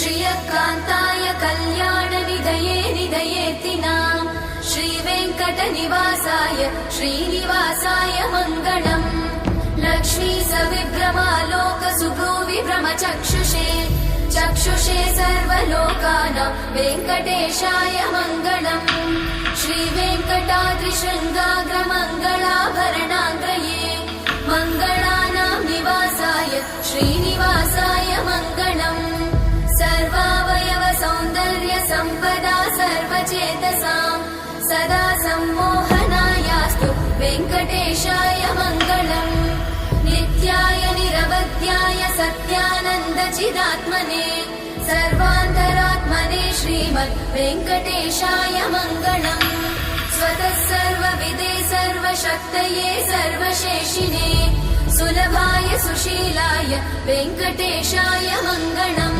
श्रियकान्ताय कल्याणनिधये निधयेतिनाम् श्रीवेङ्कटनिवासाय श्रीनिवासाय मङ्गलम्। लक्ष्मी सविभ्रमालोकसुभ्रूविभ्रमचक्षुषे चक्षुषे सर्वलोकानां वेङ्कटेशाय मङ्गलम्। श्रीवेङ्कटाद्रिशृङ्गाग्रमङ्गलाभरणाङ्गये मङ्गलानां निवासाय श्रीनिवासाय मङ्गलम्। सर्वावयव सौन्दर्य सम्पदा सर्वचेतसां सदा सम्मोहनायास्तु वेङ्कटेशाय मङ्गलम्। नित्याय निरवध्याय सत्यानन्दचिदात्मने सर्वान्तरात्मने श्रीमद् वेङ्कटेशाय मङ्गलम्। स्वतः सर्वविदे सर्वशक्तये सर्वशेषिने सुलभाय सुशीलाय वेङ्कटेशाय मङ्गलम्।